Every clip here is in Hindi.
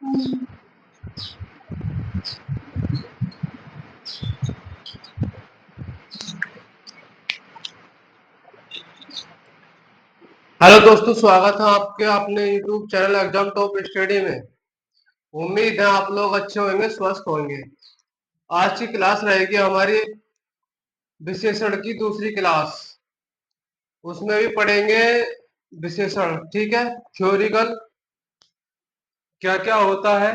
हेलो दोस्तों, स्वागत है आपके अपने YouTube channel exam top study में। उम्मीद है आप लोग अच्छे होंगे, स्वस्थ होंगे। आज की क्लास रहेगी हमारी विशेषण की दूसरी क्लास। उसमें भी पढ़ेंगे विशेषण, ठीक है। थ्योरिकल क्या क्या होता है,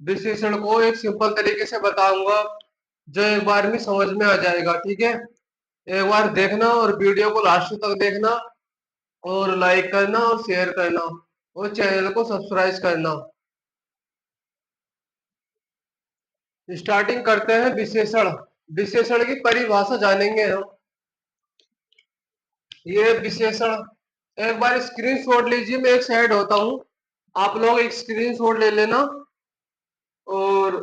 विशेषण को एक सिंपल तरीके से बताऊंगा जो एक बार में समझ में आ जाएगा, ठीक है। एक बार देखना और वीडियो को लास्ट तक देखना, और लाइक करना और शेयर करना, और चैनल को सब्सक्राइब करना। स्टार्टिंग करते हैं विशेषण। विशेषण की परिभाषा जानेंगे हम। ये विशेषण, एक बार स्क्रीनशॉट लीजिए, मैं एक साइड होता हूँ, आप लोग एक स्क्रीनशॉट ले लेना और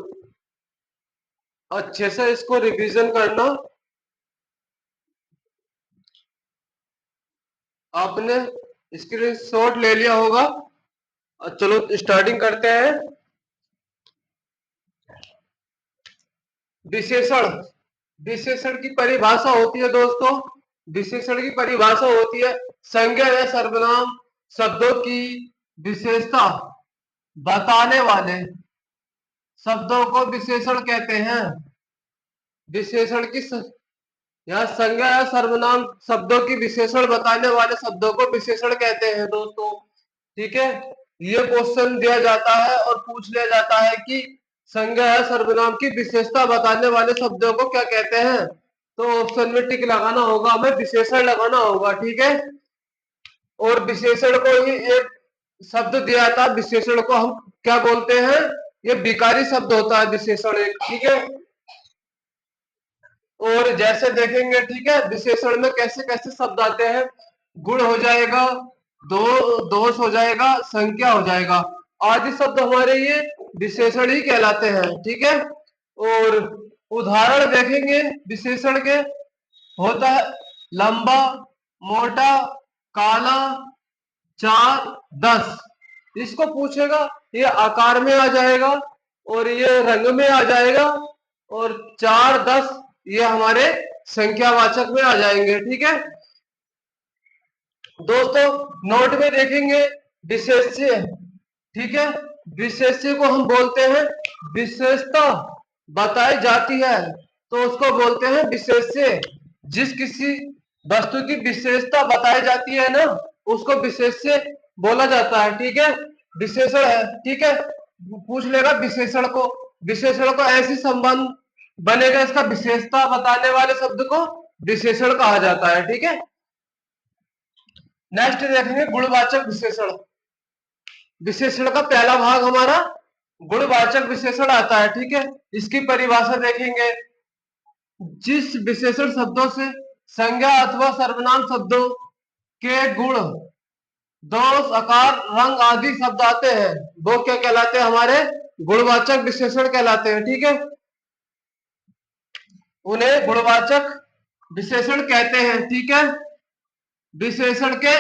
अच्छे से इसको रिवीजन करना। आपने स्क्रीनशॉट ले लिया होगा। चलो स्टार्टिंग करते हैं। विशेषण, विशेषण की परिभाषा होती है दोस्तों, विशेषण की परिभाषा होती है संज्ञा या सर्वनाम शब्दों की विशेषता बताने वाले शब्दों को विशेषण कहते हैं। विशेषण की या संज्ञा या सर्वनाम शब्दों की विशेषण बताने वाले शब्दों को विशेषण कहते हैं दोस्तों, ठीक है। ये क्वेश्चन दिया जाता है और पूछ लिया जाता है कि संज्ञा या सर्वनाम की विशेषता बताने वाले शब्दों को क्या कहते हैं, तो ऑप्शन में टिक लगाना होगा, हमें विशेषण लगाना होगा, ठीक है। और विशेषण को ही एक शब्द दिया था, विशेषण को हम क्या बोलते हैं, ये विकारी शब्द होता है विशेषण एक, ठीक है। और जैसे देखेंगे, ठीक है, विशेषण में कैसे कैसे शब्द आते हैं। गुण हो जाएगा, दो दोष हो जाएगा, संख्या हो जाएगा, आदि शब्द हमारे ये विशेषण ही कहलाते हैं, ठीक है। और उदाहरण देखेंगे विशेषण के, होता है लंबा, मोटा, काला, 4, 10। इसको पूछेगा, ये आकार में आ जाएगा और ये रंग में आ जाएगा, और 4, 10 ये हमारे संख्यावाचक में आ जाएंगे, ठीक है दोस्तों। नोट में देखेंगे विशेष्य, ठीक है। विशेष्य को हम बोलते हैं विशेषता बताई जाती है, तो उसको बोलते हैं विशेष्य। जिस किसी वस्तु की विशेषता बताई जाती है ना, उसको विशेष्य बोला जाता है, ठीक है। विशेषण है, ठीक है, पूछ लेगा विशेषण को। विशेषण को ऐसी संबंध बनेगा, इसका विशेषता बताने वाले शब्द को विशेषण कहा जाता है, ठीक है। नेक्स्ट देखेंगे गुणवाचक विशेषण। विशेषण का पहला भाग हमारा गुणवाचक विशेषण आता है, ठीक है। इसकी परिभाषा देखेंगे, जिस विशेषण शब्दों से संज्ञा अथवा सर्वनाम शब्दों के गुण, दोष, आकार, रंग आदि शब्द आते हैं, वो क्या कहलाते हैं, हमारे गुणवाचक विशेषण कहलाते हैं, ठीक है। उन्हें गुणवाचक विशेषण कहते हैं, ठीक है। विशेषण के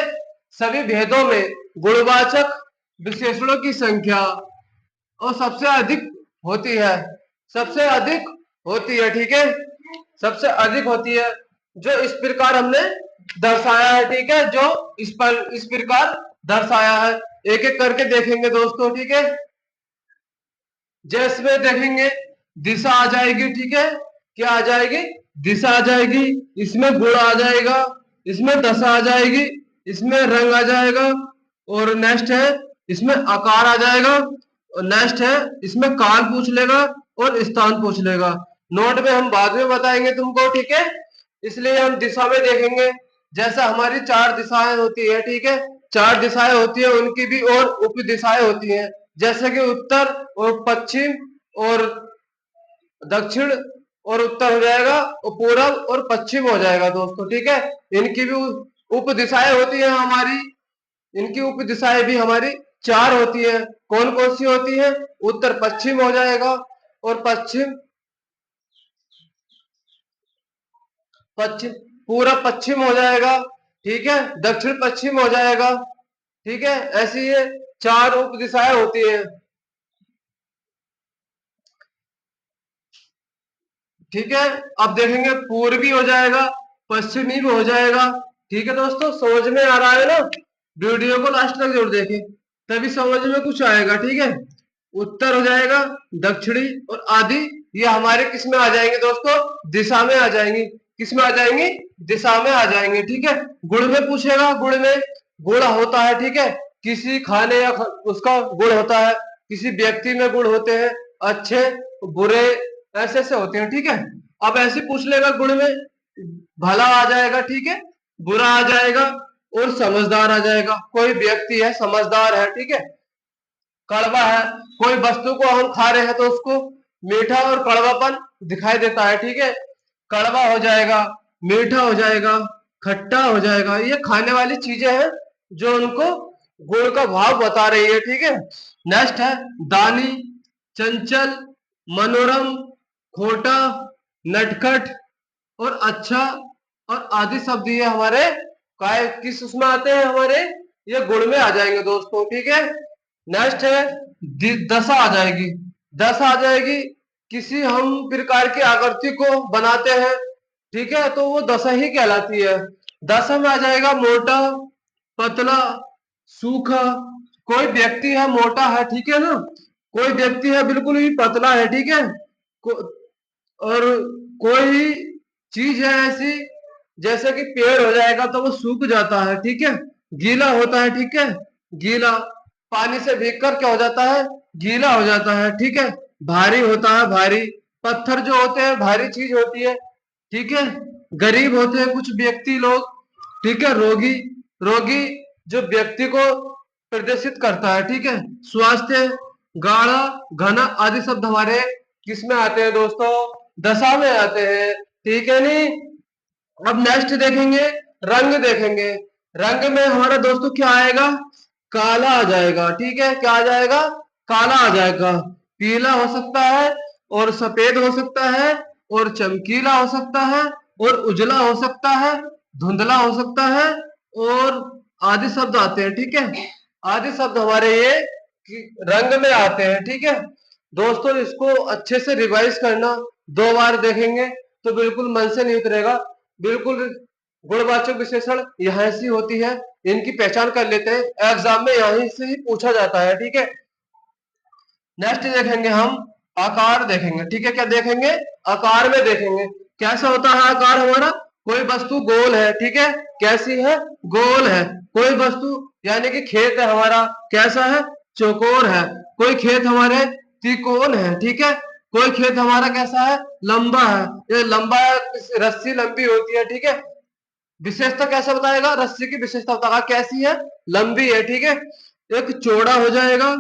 सभी भेदों में गुणवाचक विशेषणों की संख्या और सबसे अधिक होती है, सबसे अधिक होती है, ठीक है, सबसे अधिक होती है, जो इस प्रकार हमने दर्शाया है, ठीक है, जो इस प्रकार दर्शाया है। एक एक करके देखेंगे दोस्तों, ठीक है। जैसे देखेंगे दिशा आ जाएगी, ठीक है, क्या आ जाएगी, दिशा आ जाएगी, इसमें गुण आ जाएगा, इसमें दशा आ जाएगी, इसमें रंग आ जाएगा, और नेक्स्ट है इसमें आकार आ जाएगा, और नेक्स्ट है इसमें काल पूछ लेगा और स्थान पूछ लेगा। नोट में हम बाद में बताएंगे तुमको, ठीक है। इसलिए हम दिशा में देखेंगे, जैसे हमारी 4 दिशाएं होती है, ठीक है, 4 दिशाएं होती है, उनकी भी और उप दिशाएं होती हैं, जैसे कि उत्तर और पश्चिम और दक्षिण और उत्तर हो जाएगा, और पूरब और पश्चिम हो जाएगा दोस्तों, ठीक है। इनकी भी उप दिशाएं होती है हमारी, इनकी उप दिशाएं भी हमारी 4 होती है। कौन कौन सी होती है, उत्तर पश्चिम हो जाएगा, और पश्चिम पश्चिम पूरब पश्चिम हो जाएगा, ठीक है, दक्षिण पश्चिम हो जाएगा, ठीक है। ऐसी ये 4 उप दिशाएं होती है। ठीक है। अब देखेंगे पूर्वी हो जाएगा, पश्चिमी भी हो जाएगा। ठीक है दोस्तों, समझ में आ रहा है ना? वीडियो को लास्ट तक जरूर देखें, तभी समझ में कुछ आएगा। ठीक है, उत्तर हो जाएगा, दक्षिणी और आदि, ये हमारे किस में आ जाएंगे दोस्तों? दिशा में आ जाएंगे। किस में आ जाएंगे? दिशा में आ जाएंगे। ठीक है, गुण में पूछेगा, गुण में गुण होता है। ठीक है, किसी खाने या उसका गुण होता है, किसी व्यक्ति में गुण होते हैं, अच्छे बुरे ऐसे ऐसे होते हैं। ठीक है, अब ऐसे पूछ लेगा, गुण में भला आ जाएगा, ठीक है, बुरा आ जाएगा और समझदार आ जाएगा। कोई व्यक्ति है समझदार है, ठीक है, कड़वा है, कोई वस्तु को हम खा रहे हैं तो उसको मीठा और कड़वापन दिखाई देता है। ठीक है, कड़वा हो जाएगा, मीठा हो जाएगा, खट्टा हो जाएगा, ये खाने वाली चीजें हैं जो उनको गुण का भाव बता रही है। ठीक है, नेक्स्ट है दानी, चंचल, मनोरम, खोटा, नटखट और अच्छा और आदि शब्द ये हमारे काय किस उसमें आते हैं? हमारे ये गुण में आ जाएंगे दोस्तों। ठीक है, नेक्स्ट है दशा आ जाएगी। दशा आ जाएगी, किसी हम प्रकार की आकृति को बनाते हैं, ठीक है, तो वो दशा ही कहलाती है। दशा में आ जाएगा मोटा, पतला, सूखा। कोई व्यक्ति है मोटा है, ठीक है ना, कोई व्यक्ति है बिल्कुल ही पतला है, ठीक है, और कोई चीज है ऐसी जैसे कि पेड़ हो जाएगा तो वो सूख जाता है, ठीक है, गीला होता है, ठीक है, गीला, पानी से भीगकर क्या हो जाता है? गीला हो जाता है। ठीक है, भारी होता है, भारी, पत्थर जो होते हैं भारी चीज होती है। ठीक है, गरीब होते हैं कुछ व्यक्ति लोग, ठीक है, रोगी, रोगी जो व्यक्ति को प्रदर्शित करता है। ठीक है, स्वास्थ्य, गाढ़ा, घना आदि शब्द हमारे किस में आते हैं दोस्तों? दशा में आते हैं। ठीक है नहीं? अब नेक्स्ट देखेंगे, रंग देखेंगे। रंग में हमारा दोस्तों क्या आएगा? काला आ जाएगा। ठीक है, क्या आ जाएगा? काला आ जाएगा। पीला हो सकता है और सफेद हो सकता है और चमकीला हो सकता है और उजला हो सकता है, धुंधला हो सकता है और आदि शब्द आते हैं। ठीक है, आदि शब्द हमारे ये रंग में आते हैं। ठीक है दोस्तों, इसको अच्छे से रिवाइज करना, 2 बार देखेंगे तो बिल्कुल मन से नहीं उतरेगा। बिल्कुल गुणवाचक विशेषण यहाँ से होती है, इनकी पहचान कर लेते हैं, एग्जाम में यहीं से ही पूछा जाता है। ठीक है, नेक्स्ट देखेंगे हम आकार देखेंगे। ठीक है, क्या देखेंगे? आकार में देखेंगे कैसा होता है आकार हमारा। कोई वस्तु गोल है, ठीक है, कैसी है? गोल है। कोई वस्तु यानी कि खेत है हमारा, कैसा है? चौकोर है। कोई खेत हमारे त्रिकोण है, ठीक है, कोई खेत हमारा कैसा है? लंबा है। ये लंबा है, रस्सी लंबी होती है, ठीक है, विशेषता कैसे बताएगा? रस्सी की विशेषता बताएगा कैसी है? लंबी है। ठीक है, एक चौड़ा हो जाएगा,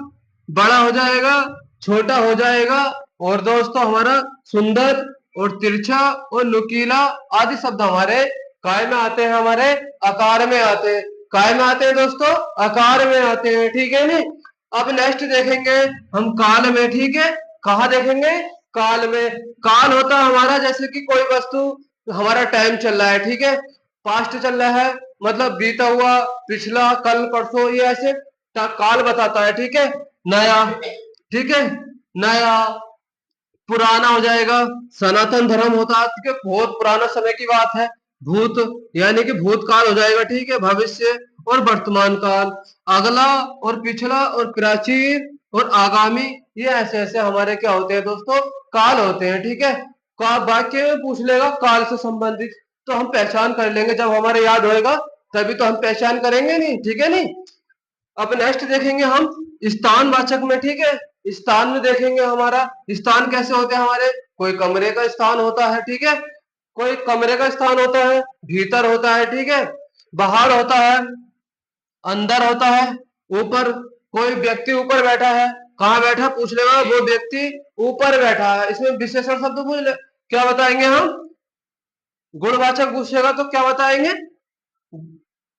बड़ा हो जाएगा, छोटा हो जाएगा, और दोस्तों हमारा सुंदर और तिरछा और नुकीला आदि शब्द हमारे काय में आते हैं? हमारे आकार में आते हैं। काय में आते हैं दोस्तों? आकार में आते हैं। ठीक है नहीं? अब नेक्स्ट देखेंगे हम काल में। ठीक है, कहा देखेंगे? काल में। काल होता है हमारा जैसे कि कोई वस्तु, हमारा टाइम चल रहा है, ठीक है, पास्ट चल रहा है, मतलब बीता हुआ, पिछला, कल, परसों, ये ऐसे काल बताता है। ठीक है, नया, ठीक है, नया, पुराना हो जाएगा, सनातन धर्म होता है, ठीक है, बहुत पुराना समय की बात है, भूत यानी कि भूतकाल हो जाएगा, ठीक है, भविष्य और वर्तमान काल, अगला और पिछला और प्राचीन और आगामी, ये ऐसे ऐसे हमारे क्या होते हैं दोस्तों? काल होते हैं। ठीक है, का वाक्य में पूछ लेगा काल से संबंधित तो हम पहचान कर लेंगे, जब हमारे याद होएगा तभी तो हम पहचान करेंगे नहीं। ठीक है नहीं? अब नेक्स्ट देखेंगे हम स्थान वाचक में। ठीक है, स्थान में देखेंगे हमारा स्थान कैसे होते हैं हमारे। कोई कमरे का स्थान होता है, ठीक है, कोई कमरे का स्थान होता है, भीतर होता है, ठीक है, बाहर होता है, अंदर होता है, ऊपर। कोई व्यक्ति ऊपर बैठा है, कहाँ बैठा पूछ लेगा, वो व्यक्ति ऊपर बैठा है। इसमें विशेषण शब्द पूछ ले, क्या बताएंगे हम? गुणवाचक पूछेगा तो क्या बताएंगे?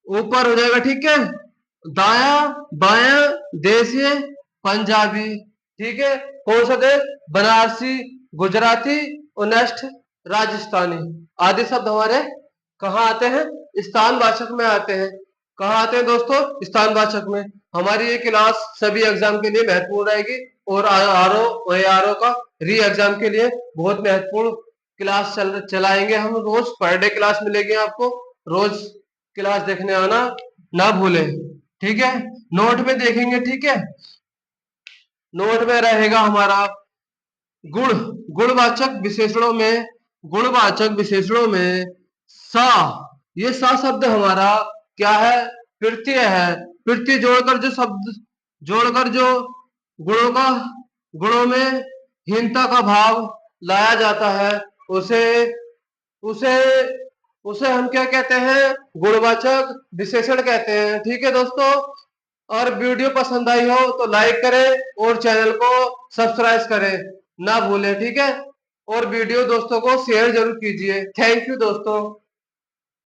ऊपर हो जाएगा, ठीक है, दाया, बाया, देशीय, पंजाबी, ठीक है, कौन सा देश? बनारसी, गुजराती और नेक्स्ट राजस्थानी आदि शब्द हमारे कहाँ आते हैं? स्थानवाचक में आते हैं। कहाँ आते हैं दोस्तों? स्थानवाचक में। हमारी ये क्लास सभी एग्जाम के लिए महत्वपूर्ण रहेगी और आर ओ का री एग्जाम के लिए बहुत महत्वपूर्ण क्लास चलाएंगे हम रोज, पर डे क्लास मिलेगी आपको, रोज क्लास देखने आना ना भूले, ठीक है। नोट में देखेंगे, ठीक है। नोट में रहेगा हमारा गुण, गुणवाचक विशेषणों में, गुणवाचक विशेषणों में सा, ये सा शब्द हमारा क्या है, प्रत्यय है। प्रत्यय जोड़कर जो शब्द, जोड़कर जो गुणों का, गुणों में हीनता का भाव लाया जाता है, उसे उसे उसे हम क्या कहते हैं, गुणवाचक विशेषण कहते हैं, ठीक है दोस्तों। और वीडियो पसंद आई हो तो लाइक करें और चैनल को सब्सक्राइब करें ना भूलें, ठीक है। और वीडियो दोस्तों को शेयर जरूर कीजिए। थैंक यू दोस्तों।